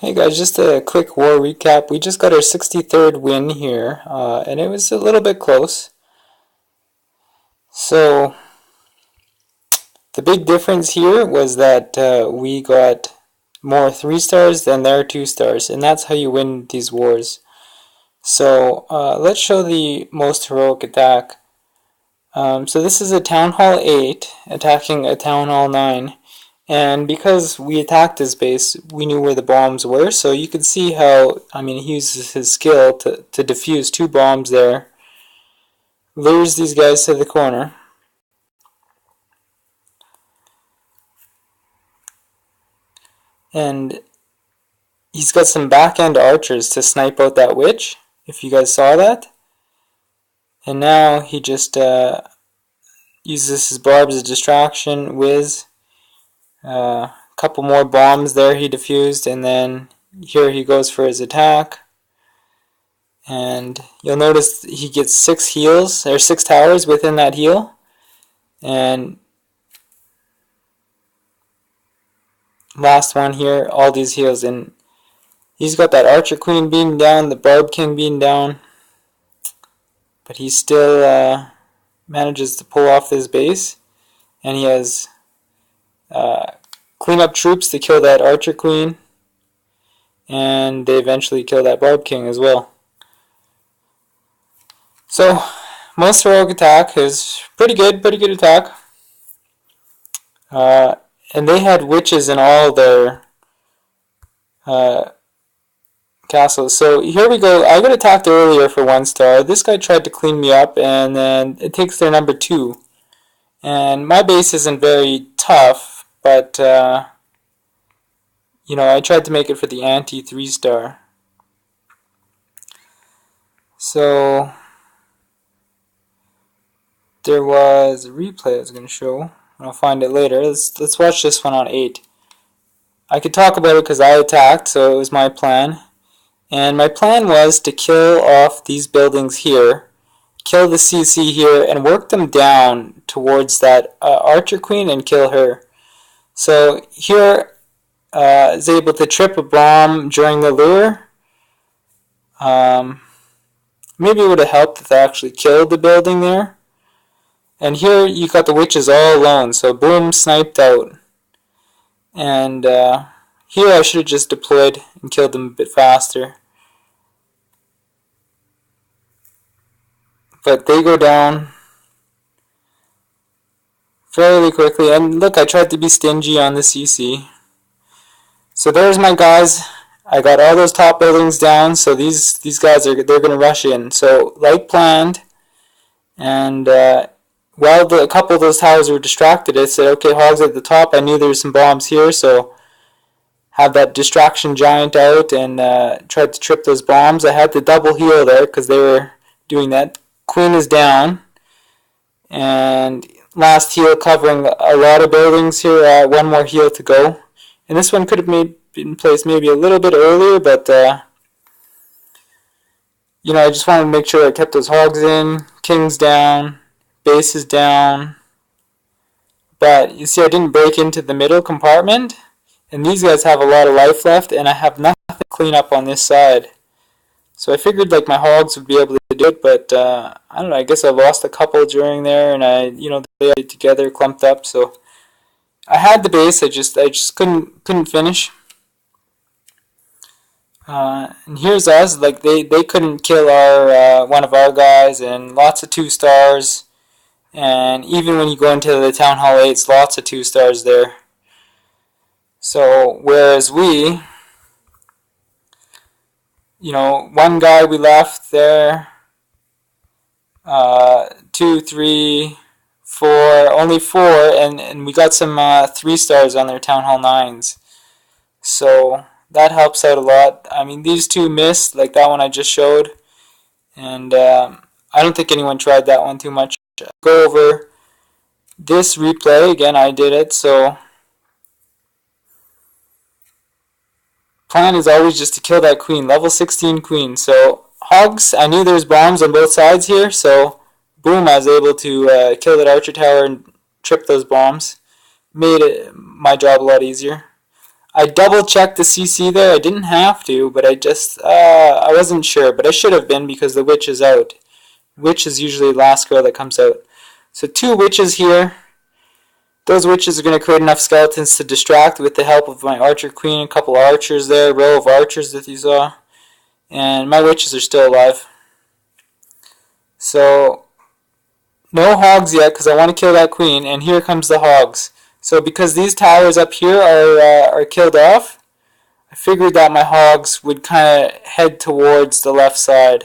Hey guys, just a quick war recap. We just got our 63rd win here, and it was a little bit close. So, the big difference here was that we got more 3 stars than their 2 stars, and that's how you win these wars. So, let's show the most heroic attack. So this is a Town Hall 8 attacking a Town Hall 9. And because we attacked his base, we knew where the bombs were, so you could see how, he uses his skill to defuse 2 bombs there, lures these guys to the corner, and he's got some back-end archers to snipe out that witch, if you guys saw that. And now he just uses his barbs as a distraction, whiz. Couple more bombs there he defused, and then here he goes for his attack. And you'll notice he gets 6 heals, or 6 towers within that heal. And last one here, all these heals. And he's got that Archer Queen being down, the Barb King being down. But he still manages to pull off this base. And he has cleanup troops to kill that Archer Queen. And they eventually kill that Barb King as well. So, most heroic attack is pretty good attack. And they had witches in all their castles. So here we go. I got attacked earlier for 1 star. This guy tried to clean me up, and then it takes their number 2. And my base isn't very tough, but I tried to make it for the anti 3 star. So there was a replay I was going to show. I'll find it later. Let's watch this one on 8. I could talk about it because I attacked, so it was my plan. And my plan was to kill off these buildings here, kill the CC here, and work them down towards that Archer Queen and kill her. So here is able to trip a bomb during the lure. Maybe it would have helped if I actually killed the building there. And here you got the witches all alone, so boom, sniped out. And here I should have just deployed and killed them a bit faster. But they go down fairly quickly. And look, I tried to be stingy on the CC. So there's my guys. I got all those top buildings down, so these guys they're going to rush in. So like planned, and while a couple of those towers were distracted, I said, okay, hogs at the top. I knew there were some bombs here, so have that distraction giant out and tried to trip those bombs. I had the double heal there because they were doing that. Queen is down, and last heal covering a lot of buildings here. 1 more heal to go, and this one could have been placed maybe a little bit earlier, but I just wanted to make sure I kept those hogs in. King's down, base is down, but you see I didn't break into the middle compartment, and these guys have a lot of life left, and I have nothing to clean up on this side. So I figured like my hogs would be able to do it, but I don't know, I guess I lost a couple during there, and they had together clumped up, so I had the base, I just couldn't finish. And here's us, like they couldn't kill our one of our guys, and lots of 2 stars. And even when you go into the Town Hall 8s, lots of 2 stars there. So whereas we, 1 guy we left there, 2, 3, 4, only 4, and we got some 3 stars on their Town Hall 9s. So that helps out a lot. These 2 missed, like that one I just showed, and I don't think anyone tried that one too much. Go over this replay again. I did it, so plan is always just to kill that queen, level 16 queen. So hogs, I knew there's bombs on both sides here, so boom, I was able to kill that archer tower and trip those bombs. Made my job a lot easier. I double checked the CC there. I didn't have to, but I wasn't sure, but I should have been because the witch is out. Witch is usually the last girl that comes out. So 2 witches here. Those witches are going to create enough skeletons to distract with the help of my archer queen, a couple archers there, row of archers that you saw. And my witches are still alive. So, no hogs yet because I want to kill that queen, and here comes the hogs. So because these towers up here are killed off, I figured that my hogs would kind of head towards the left side.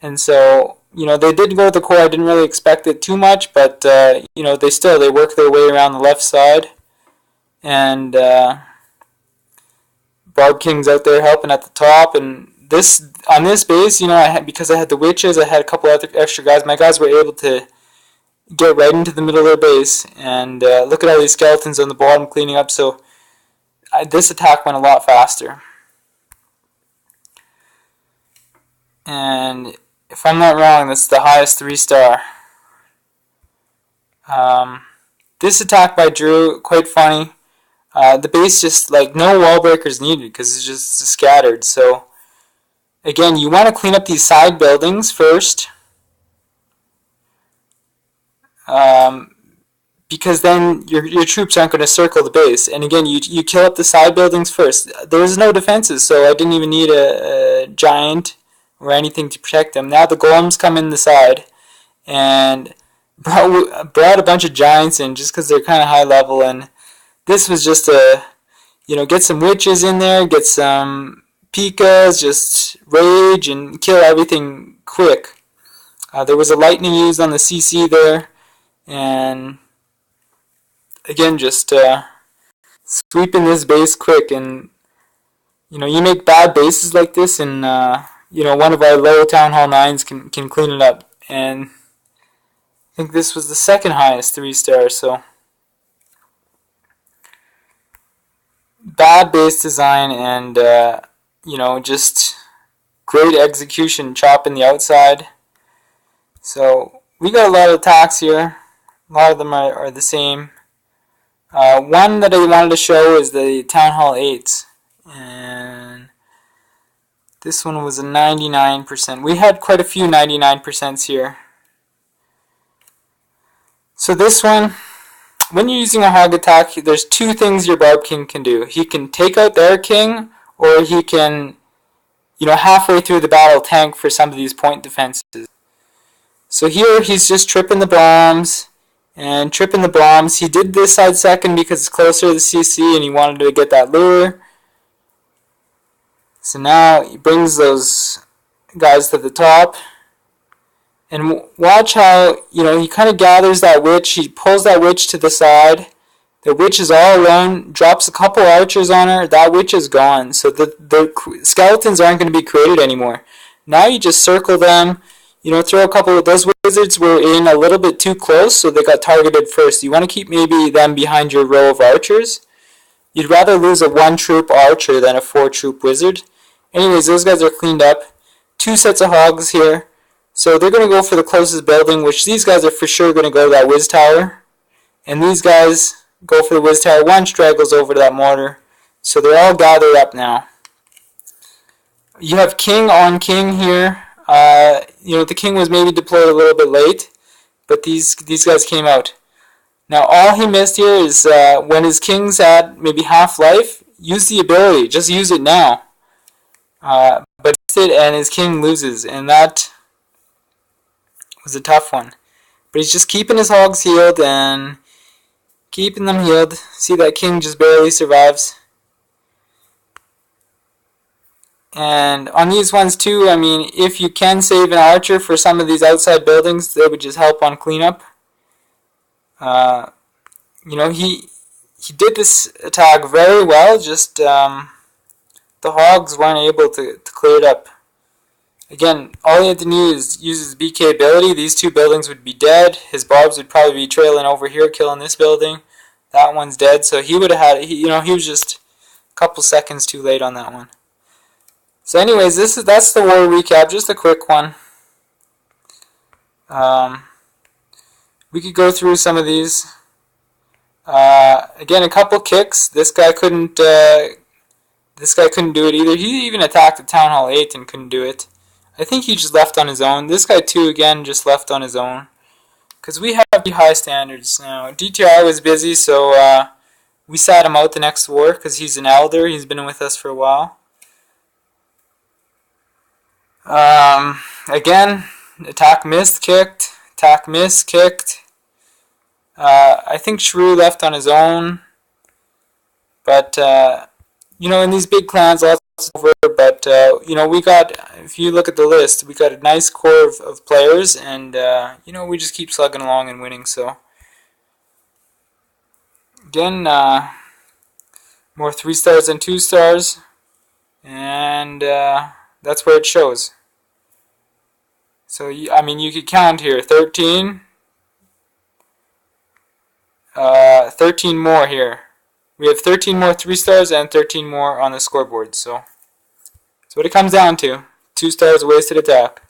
And so, they did go to the core. I didn't really expect it too much, but, they work their way around the left side. And Barb King's out there helping at the top. And on this base, because I had the witches, I had a couple other extra guys. My guys were able to get right into the middle of their base. And look at all these skeletons on the bottom cleaning up. So this attack went a lot faster. And if I'm not wrong, that's the highest 3-star. This attack by Drew, quite funny. The base just, no wall breakers needed because it's just scattered. So, again, you want to clean up these side buildings first. Because then your troops aren't going to circle the base. And again, you kill up the side buildings first. There was no defenses, so I didn't even need a giant or anything to protect them. Now the golems come in the side and brought a bunch of giants in just because they're kind of high level. And this was just get some witches in there, get some P.I.K.A.s, just rage and kill everything quick. There was a lightning used on the CC there, and again, just sweeping this base quick. And you make bad bases like this, and one of our low Town Hall 9s can clean it up. And I think this was the second highest 3-star, so bad base design and just great execution, chopping the outside. So we got a lot of attacks here. A lot of them are the same. One that I wanted to show is the Town Hall 8s, and this one was a 99%. We had quite a few 99% here. So this one, when you're using a hog attack, there's 2 things your Barb King can do. He can take out their king, or he can, halfway through the battle tank for some of these point defenses. So here he's just tripping the bombs and tripping the bombs. He did this side second because it's closer to the CC and he wanted to get that lure. So now he brings those guys to the top. And watch how, he kind of gathers that witch. He pulls that witch to the side. The witch is all alone, drops a couple archers on her. That witch is gone. So the skeletons aren't going to be created anymore. Now you just circle them. Throw a couple of those wizards were in a little bit too close, so they got targeted first. You want to keep maybe them behind your row of archers. You'd rather lose a 1-troop archer than a 4-troop wizard. Anyways, those guys are cleaned up. 2 sets of hogs here. So they're going to go for the closest building, which these guys are for sure going to go to that whiz tower. And these guys go for the whiz tower. 1 straggles over to that mortar. So they're all gathered up now. You have king on king here. The king was maybe deployed a little bit late, but these guys came out. Now all he missed here is when his king's at maybe half life, use the ability. Just use it now. But it and his king loses, and that was a tough one. But he's just keeping his hogs healed and keeping them healed. See, that king just barely survives. And on these ones too, I mean, if you can save an archer for some of these outside buildings, they would just help on cleanup. He did this attack very well, just the hogs weren't able to clear it up. Again, all he had to do is use his BK ability. These 2 buildings would be dead. His barbs would probably be trailing over here, killing this building. That one's dead, so he would have had, he was just a couple seconds too late on that one. So anyways, that's the war recap, just a quick one. We could go through some of these. Again, a couple kicks. This guy couldn't. This guy couldn't do it either. He even attacked the Town Hall 8 and couldn't do it. I think he just left on his own. This guy too, again, just left on his own. Because we have pretty high standards now. DTR was busy, so we sat him out the next war because he's an elder. He's been with us for a while. Again, attack missed, kicked. Attack missed, kicked. I think Shrew left on his own. But, you know, in these big clans, lots over. But, you know, we got, if you look at the list, we got a nice core of players. And, you know, we just keep slugging along and winning. So, again, more 3 stars than 2 stars. And that's where it shows. So, I mean, you could count here. 13. 13 more here. We have 13 more 3 stars and 13 more on the scoreboard. So that's what it comes down to. 2 stars wasted attack.